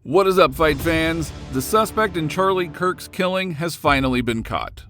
What is up, fight fans? The suspect in Charlie Kirk's killing has finally been caught.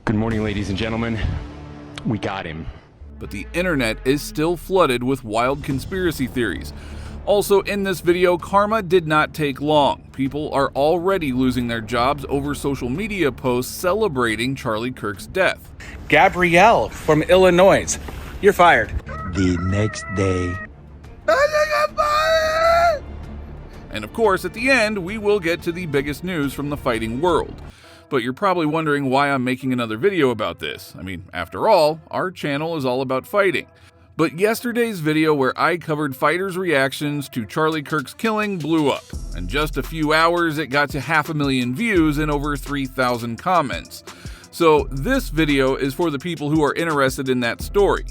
Good morning, ladies and gentlemen. We got him. But the internet is still flooded with wild conspiracy theories. Also, in this video, karma did not take long. People are already losing their jobs over social media posts celebrating Charlie Kirk's death. Gabrielle from Illinois, you're fired. The next day. And of course, at the end, we will get to the biggest news from the fighting world. But you're probably wondering why I'm making another video about this. I mean, after all, our channel is all about fighting. But yesterday's video where I covered fighters' reactions to Charlie Kirk's killing blew up. In just a few hours, it got to 500,000 views and over 3,000 comments. So this video is for the people who are interested in that story.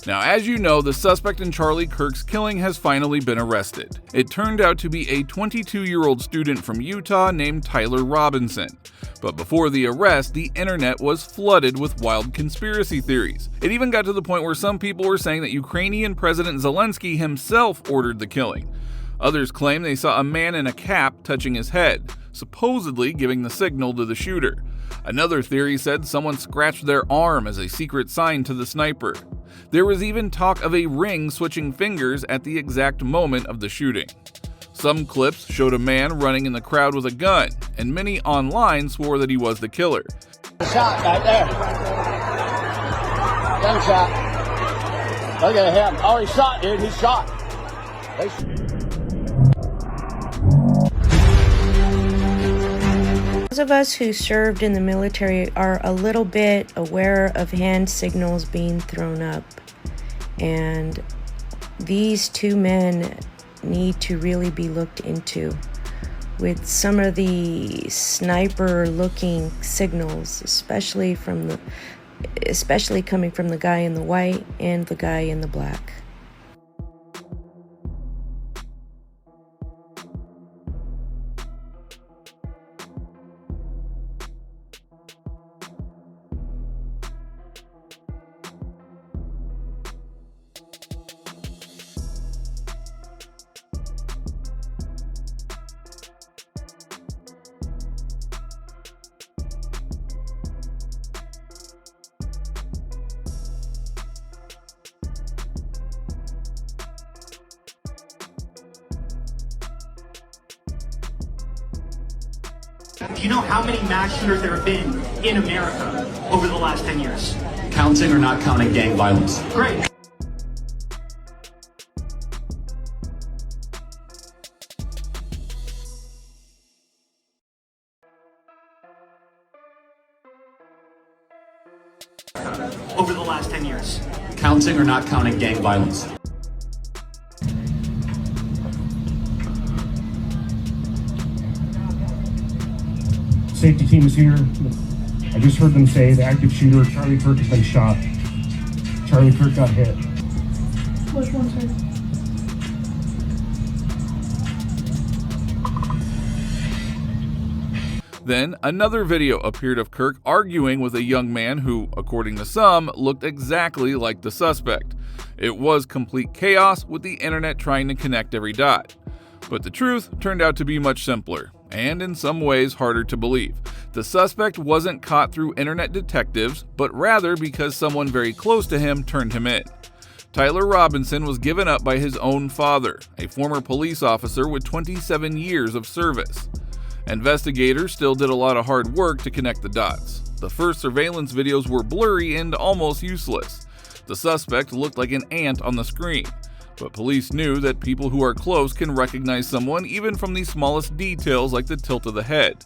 Now, as you know, the suspect in Charlie Kirk's killing has finally been arrested. It turned out to be a 22-year-old student from Utah named Tyler Robinson. But before the arrest, the internet was flooded with wild conspiracy theories. It even got to the point where some people were saying that Ukrainian President Zelensky himself ordered the killing. Others claim they saw a man in a cap touching his head, supposedly giving the signal to the shooter. Another theory said someone scratched their arm as a secret sign to the sniper. There was even talk of a ring switching fingers at the exact moment of the shooting. Some clips showed a man running in the crowd with a gun, and many online swore that he was the killer. Shot right there. Gunshot. Look at him. Oh, he's shot, dude. He's shot. Those of us who served in the military are a little bit aware of hand signals being thrown up. And these two men need to really be looked into with some of the sniper looking signals, especially coming from the guy in the white and the guy in the black. Do you know how many mass shooters there have been in America over the last 10 years? Counting or not counting gang violence? Great. Over the last 10 years. Counting or not counting gang violence? Safety team is here. I just heard them say the active shooter, Charlie Kirk, has been shot. Charlie Kirk got hit. Which one, sir? Then another video appeared of Kirk arguing with a young man who, according to some, looked exactly like the suspect. It was complete chaos with the internet trying to connect every dot. But the truth turned out to be much simpler, and in some ways harder to believe. The suspect wasn't caught through internet detectives, but rather because someone very close to him turned him in. Tyler Robinson was given up by his own father, a former police officer with 27 years of service. Investigators still did a lot of hard work to connect the dots. The first surveillance videos were blurry and almost useless. The suspect looked like an ant on the screen. But police knew that people who are close can recognize someone even from the smallest details like the tilt of the head.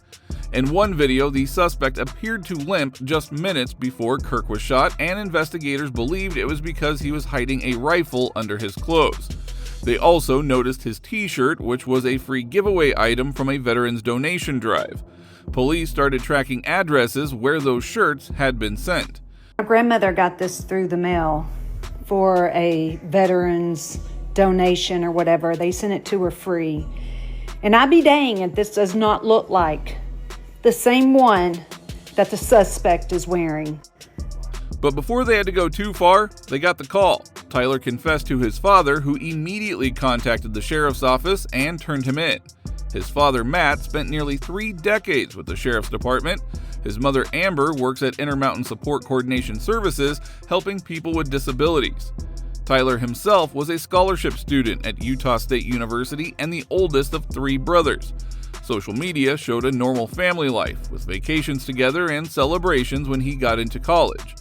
In one video, the suspect appeared to limp just minutes before Kirk was shot, and investigators believed it was because he was hiding a rifle under his clothes. They also noticed his t-shirt, which was a free giveaway item from a veterans donation drive. Police started tracking addresses where those shirts had been sent. My grandmother got this through the mail for a veterans donation or whatever. They sent it to her free. And I be dang if this does not look like the same one that the suspect is wearing. But before they had to go too far, they got the call. Tyler confessed to his father, who immediately contacted the sheriff's office and turned him in. His father, Matt, spent nearly 3 decades with the sheriff's department. His mother, Amber, works at Intermountain Support Coordination Services, helping people with disabilities. Tyler himself was a scholarship student at Utah State University and the oldest of 3 brothers. Social media showed a normal family life, with vacations together and celebrations when he got into college.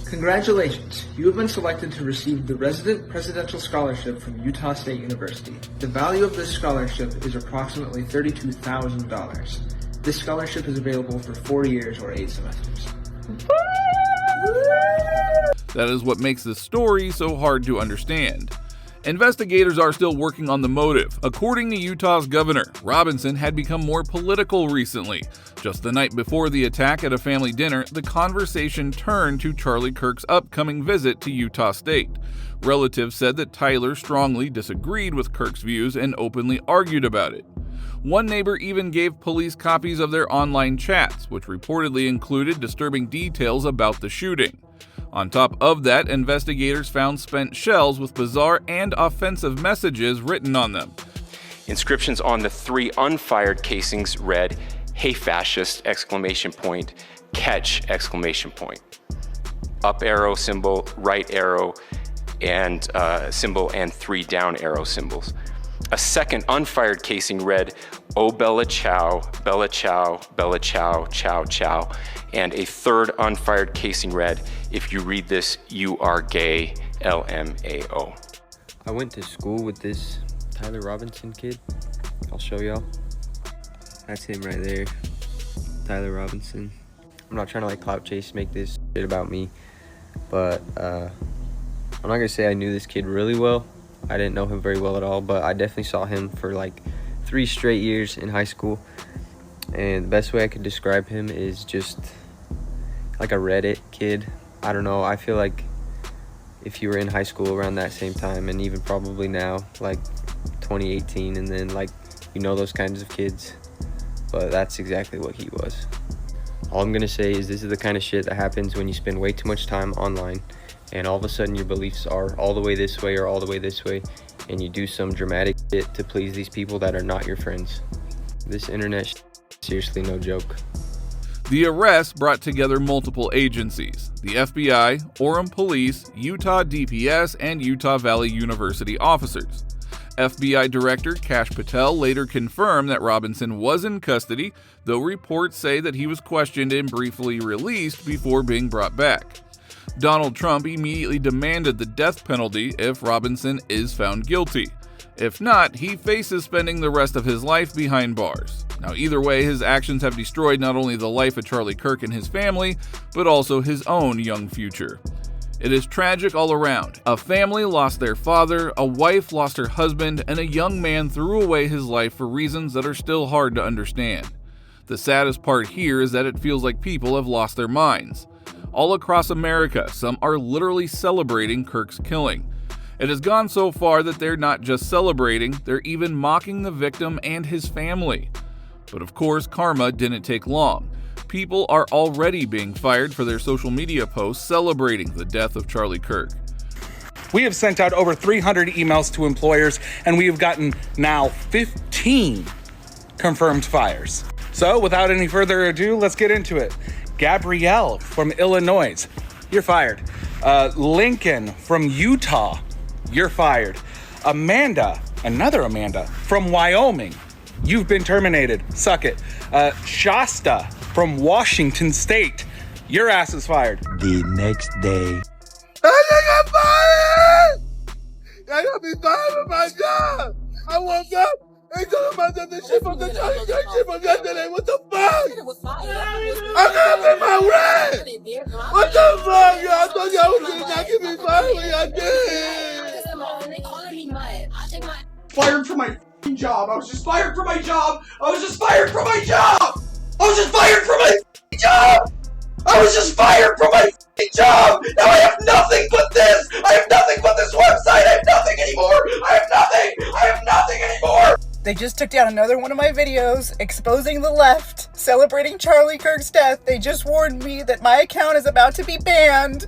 Congratulations, you have been selected to receive the Resident Presidential Scholarship from Utah State University. The value of this scholarship is approximately $32,000. This scholarship is available for 4 years or 8 semesters. That is what makes this story so hard to understand. Investigators are still working on the motive. According to Utah's governor, Robinson had become more political recently. Just the night before the attack at a family dinner, the conversation turned to Charlie Kirk's upcoming visit to Utah State. Relatives said that Tyler strongly disagreed with Kirk's views and openly argued about it. One neighbor even gave police copies of their online chats, which reportedly included disturbing details about the shooting. On top of that, investigators found spent shells with bizarre and offensive messages written on them. Inscriptions on the 3 unfired casings read, "Hey fascist!" "Catch!" Up arrow symbol, right arrow, and symbol, and 3 down arrow symbols. A second unfired casing read, "Oh Bella Chow, Bella Chow, Bella Chow, Chow Chow," and a third unfired casing read, "If you read this, you are gay, LMAO." I went to school with this Tyler Robinson kid. I'll show y'all. That's him right there, Tyler Robinson. I'm not trying to clout chase, make this shit about me, but I'm not gonna say I knew this kid really well. I didn't know him very well at all, but I definitely saw him for 3 straight years in high school. And the best way I could describe him is just like a Reddit kid. I don't know, I feel like if you were in high school around that same time, and even probably now, 2018, and then those kinds of kids, but that's exactly what he was. All I'm gonna say is this is the kind of shit that happens when you spend way too much time online, and all of a sudden your beliefs are all the way this way or all the way this way, and you do some dramatic shit to please these people that are not your friends. This internet shit is seriously no joke. The arrest brought together multiple agencies: the FBI, Orem Police, Utah DPS, and Utah Valley University officers. FBI Director Kash Patel later confirmed that Robinson was in custody, though reports say that he was questioned and briefly released before being brought back. Donald Trump immediately demanded the death penalty if Robinson is found guilty. If not, he faces spending the rest of his life behind bars. Now, either way, his actions have destroyed not only the life of Charlie Kirk and his family, but also his own young future. It is tragic all around. A family lost their father, a wife lost her husband, and a young man threw away his life for reasons that are still hard to understand. The saddest part here is that it feels like people have lost their minds. All across America, some are literally celebrating Kirk's killing. It has gone so far that they're not just celebrating, they're even mocking the victim and his family. But of course, karma didn't take long. People are already being fired for their social media posts celebrating the death of Charlie Kirk. We have sent out over 300 emails to employers, and we have gotten now 15 confirmed fires. So without any further ado, let's get into it. Gabrielle from Illinois, you're fired. Lincoln from Utah, you're fired. Amanda, another Amanda, from Wyoming, you've been terminated. Suck it. Shasta from Washington State, your ass is fired. The next day. I got fired! I got me fired from my job! I woke up and told about the shit from the Charlie Kirk shit from yesterday. What the fuck? I gotta pay my rent! What the fuck? Y'all, I thought y'all was gonna not give me fired when y'all did! Fired from my job. I was just fired from my job. I was just fired from my job. I was just fired from my job. I was just fired from my job. Now I have nothing but this. I have nothing but this website. I have nothing anymore. I have nothing. I have nothing anymore. They just took down another one of my videos exposing the left, celebrating Charlie Kirk's death. They just warned me that my account is about to be banned.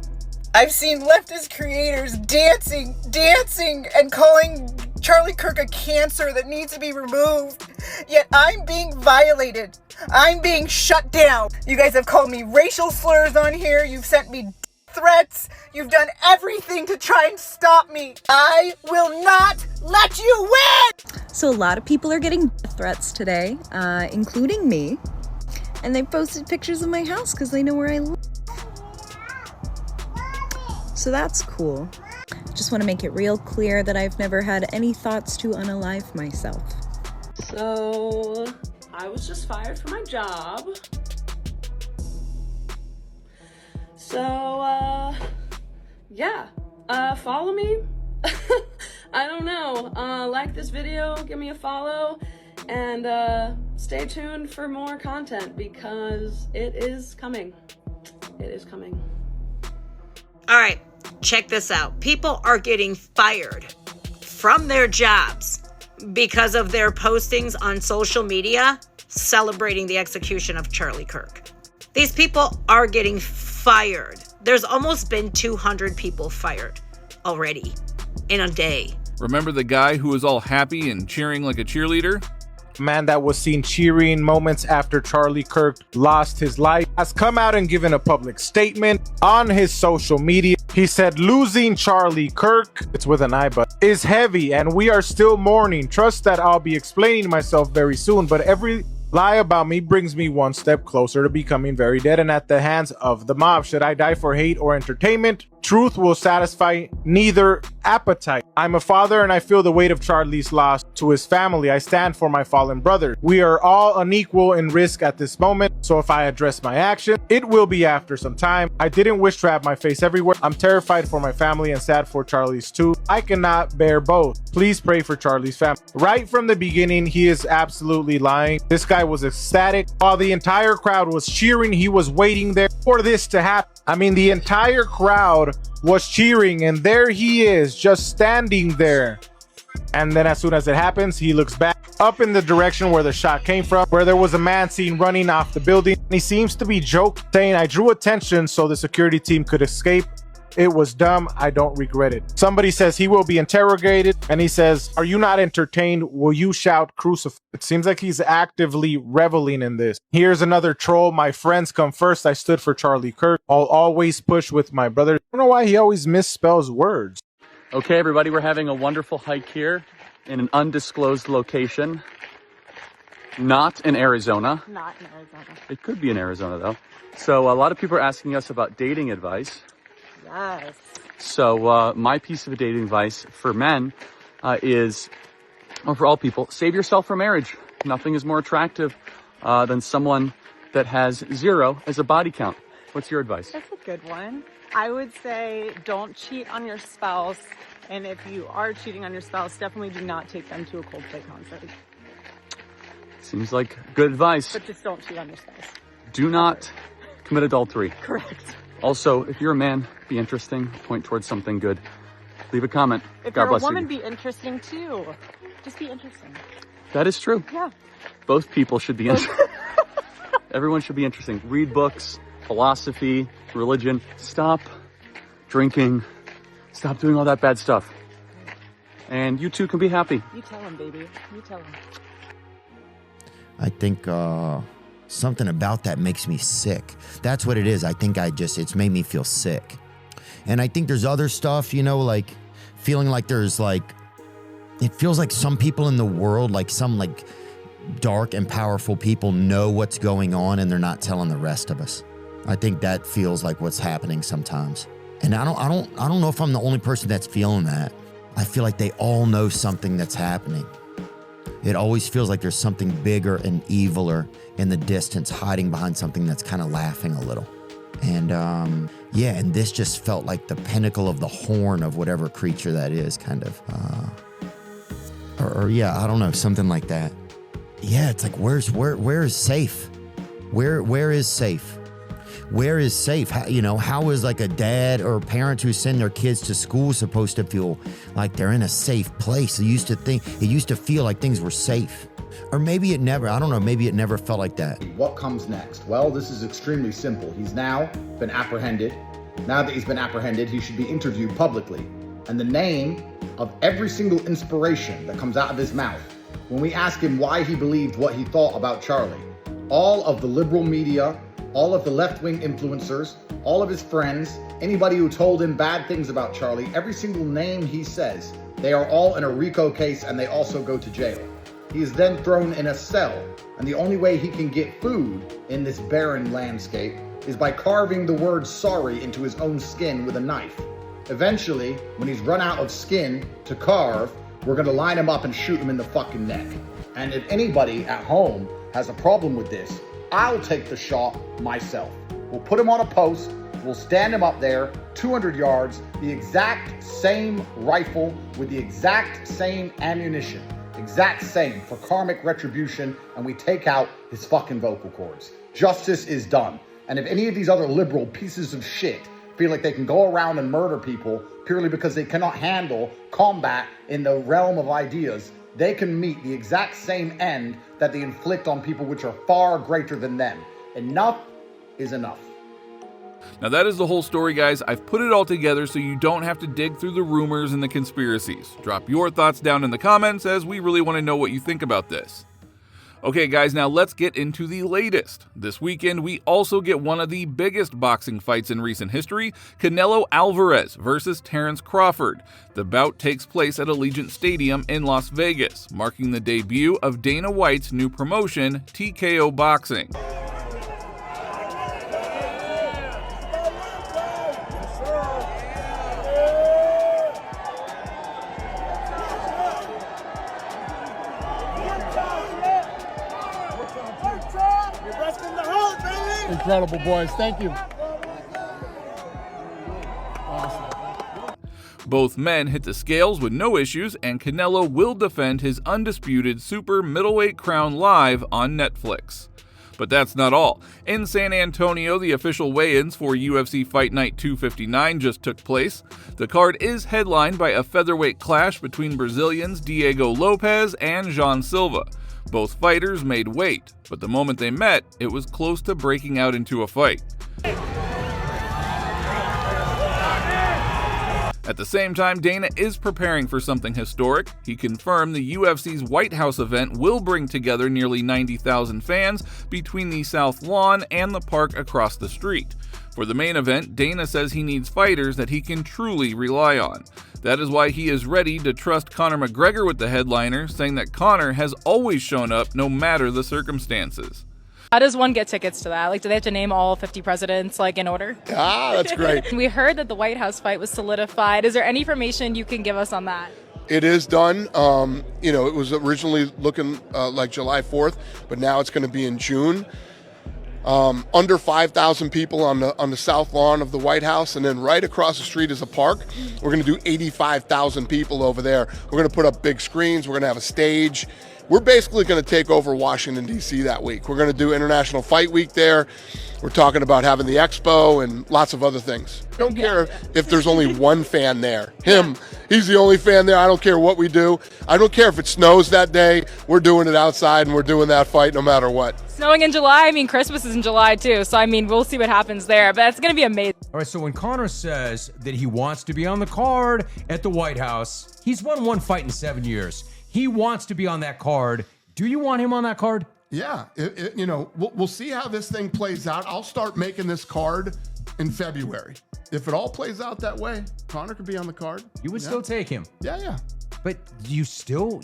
I've seen leftist creators dancing, and calling Charlie Kirk a cancer that needs to be removed. Yet I'm being violated. I'm being shut down. You guys have called me racial slurs on here. You've sent me threats. You've done everything to try and stop me. I will not let you win! So a lot of people are getting death threats today, including me. And they posted pictures of my house because they know where I live. So that's cool. Just want to make it real clear that I've never had any thoughts to unalive myself. So, I was just fired from my job. So, yeah, follow me. I don't know, like this video, give me a follow, and stay tuned for more content because it is coming. It is coming. All right, check this out. People are getting fired from their jobs because of their postings on social media celebrating the execution of Charlie Kirk. These people are getting fired. There's almost been 200 people fired already in a day. Remember the guy who was all happy and cheering like a cheerleader? Man that was seen cheering moments after Charlie Kirk lost his life has come out and given a public statement on his social media. He said, losing Charlie Kirk, it's with an I, but is heavy and we are still mourning. Trust that I'll be explaining myself very soon, but every lie about me brings me one step closer to becoming very dead and at the hands of the mob. Should I die for hate or entertainment? Truth will satisfy neither appetite. I'm a father and I feel the weight of Charlie's loss to his family. I stand for my fallen brother. We are all unequal in risk at this moment, so if I address my action, it will be after some time. I didn't wish to have my face everywhere. I'm terrified for my family and sad for Charlie's too. I cannot bear both. Please pray for Charlie's family. Right from the beginning, he is absolutely lying. This guy was ecstatic. While the entire crowd was cheering, he was waiting there for this to happen. I mean, the entire crowd was cheering and there he is just standing there. And then as soon as it happens, he looks back up in the direction where the shot came from, where there was a man seen running off the building. He seems to be joking, saying, I drew attention so the security team could escape. It was dumb. I don't regret it. Somebody says he will be interrogated and he says, are you not entertained? Will you shout crucify? It seems like he's actively reveling in this. Here's another troll. My friends come first. I stood for Charlie Kirk. I'll always push with my brother. I don't know why he always misspells words. Okay, everybody, we're having a wonderful hike here in an undisclosed location. Not in Arizona. Not in Arizona. It could be in Arizona, though. So a lot of people are asking us about dating advice. Yes. So my piece of dating advice for men is, or for all people, save yourself for marriage. Nothing is more attractive than someone that has 0 as a body count. What's your advice? That's a good one. I would say don't cheat on your spouse. And if you are cheating on your spouse, definitely do not take them to a Coldplay concert. Seems like good advice. But just don't cheat on your spouse. Do not commit adultery. Correct. Also, if you're a man, be interesting. Point towards something good. Leave a comment. If God you're a bless woman, you. be interesting too. Just be interesting. That is true. Yeah. Both people should be interesting. Everyone should be interesting. Read books, philosophy, religion. Stop drinking. Stop doing all that bad stuff. And you too can be happy. You tell him, baby. You tell him. I think something about that makes me sick. That's what it is. I think it's made me feel sick. And I think there's other stuff, you know, like feeling like there's like, it feels like some people in the world, like some like dark and powerful people know what's going on and they're not telling the rest of us. I think that feels like what's happening sometimes. And I don't know if I'm the only person that's feeling that. I feel like they all know something that's happening. It always feels like there's something bigger and eviler in the distance hiding behind something that's kind of laughing a little. And yeah, and this just felt like the pinnacle of the horn of whatever creature that is, kind of. Or yeah, I don't know, something like that. Yeah, it's like where is safe? Where is safe? Where is safe? How is like a dad or a parent who send their kids to school supposed to feel like they're in a safe place? It used to feel like things were safe. Or maybe it never, I don't know, maybe it never felt like that. What comes next? Well, this is extremely simple. He's now been apprehended. Now that he's been apprehended, he should be interviewed publicly. And the name of every single inspiration that comes out of his mouth, when we ask him why he believed what he thought about Charlie, all of the liberal media, all of the left-wing influencers, all of his friends, anybody who told him bad things about Charlie, every single name he says, they are all in a RICO case and they also go to jail. He is then thrown in a cell, and the only way he can get food in this barren landscape is by carving the word sorry into his own skin with a knife. Eventually, when he's run out of skin to carve, we're gonna line him up and shoot him in the fucking neck. And if anybody at home has a problem with this, I'll take the shot myself. We'll put him on a post, we'll stand him up there, 200 yards, the exact same rifle with the exact same ammunition, exact same for karmic retribution, and we take out his fucking vocal cords. Justice is done. And if any of these other liberal pieces of shit feel like they can go around and murder people purely because they cannot handle combat in the realm of ideas, they can meet the exact same end that they inflict on people which are far greater than them. Enough is enough. Now that is the whole story, guys. I've put it all together so you don't have to dig through the rumors and the conspiracies. Drop your thoughts down in the comments, as we really want to know what you think about this. Okay guys, now let's get into the latest. This weekend we also get one of the biggest boxing fights in recent history, Canelo Alvarez versus Terrence Crawford. The bout takes place at Allegiant Stadium in Las Vegas, marking the debut of Dana White's new promotion, TKO Boxing. Incredible, boys. Thank you. Both men hit the scales with no issues, and Canelo will defend his undisputed super middleweight crown live on Netflix. But that's not all. In San Antonio, the official weigh-ins for UFC Fight Night 259 just took place. The card is headlined by a featherweight clash between Brazilians Diego Lopes and Jean Silva. Both fighters made weight, but the moment they met, it was close to breaking out into a fight. At the same time, Dana is preparing for something historic. He confirmed the UFC's White House event will bring together nearly 90,000 fans between the South Lawn and the park across the street. For the main event, Dana says he needs fighters that he can truly rely on. That is why he is ready to trust Conor McGregor with the headliner, saying that Conor has always shown up no matter the circumstances. How does one get tickets to that? Like, do they have to name all 50 presidents, like, in order? Ah, that's great. We heard that the White House fight was solidified. Is there any information you can give us on that? It is done. It was originally looking like July 4th, but now it's going to be in June. Under 5,000 people on the South Lawn of the White House, and then right across the street is a park. We're going to do 85,000 people over there. We're going to put up big screens. We're going to have a stage. We're basically going to take over Washington, D.C. that week. We're going to do International Fight Week there. We're talking about having the expo and lots of other things. Don't care if there's only one fan there. Him, he's the only fan there. I don't care what we do. I don't care if it snows that day. We're doing it outside, and we're doing that fight no matter what. Snowing in July? I mean, Christmas is in July, too. So, I mean, we'll see what happens there. But it's going to be amazing. All right, so when Conor says that he wants to be on the card at the White House, he's won one fight in 7 years. He wants to be on that card. Do you want him on that card? Yeah, we'll see how this thing plays out. I'll start making this card in February. If it all plays out that way, Conor could be on the card. You would still take him? Yeah. But you still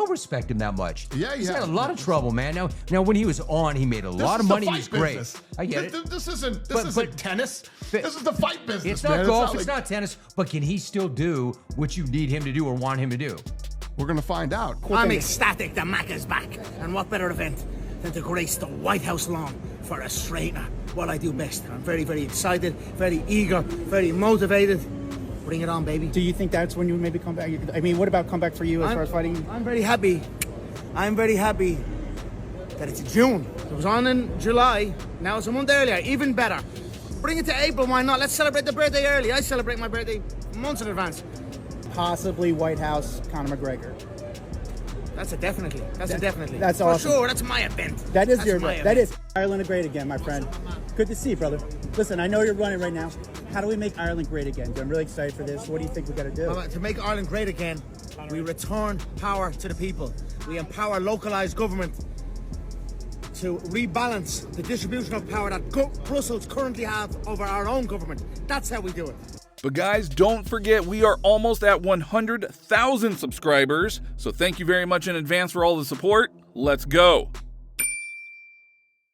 respect him that much. Yeah. He's had a lot of trouble, man. Now when he was on, he made a lot of money. He was great. I get it. This isn't tennis. This is the fight business. It's not golf. It's not tennis. But can he still do what you need him to do or want him to do? We're going to find out. I'm ecstatic the Mac is back. And what better event than to grace the White House lawn for a straightener? What I do best. I'm very, very excited, very eager, very motivated. Bring it on, baby. Do you think that's when you maybe come back? I mean, what about comeback for you as far as fighting? I'm very happy. I'm very happy that it's June. It was on in July. Now it's a month earlier. Even better. Bring it to April. Why not? Let's celebrate the birthday early. I celebrate my birthday months in advance. Possibly White House, Conor McGregor. That's a definitely. That's a definitely. That's awesome. For sure, that's my event. That is That's your my event. event. That is Ireland great again, my friend. Good to see you, brother. Listen, I know you're running right now. How do we make Ireland great again? I'm really excited for this. What do you think we got to do? Well, to make Ireland great again, we return power to the people. We empower localised government to rebalance the distribution of power that Brussels currently have over our own government. That's how we do it. But guys, don't forget we are almost at 100,000 subscribers, so thank you very much in advance for all the support. Let's go.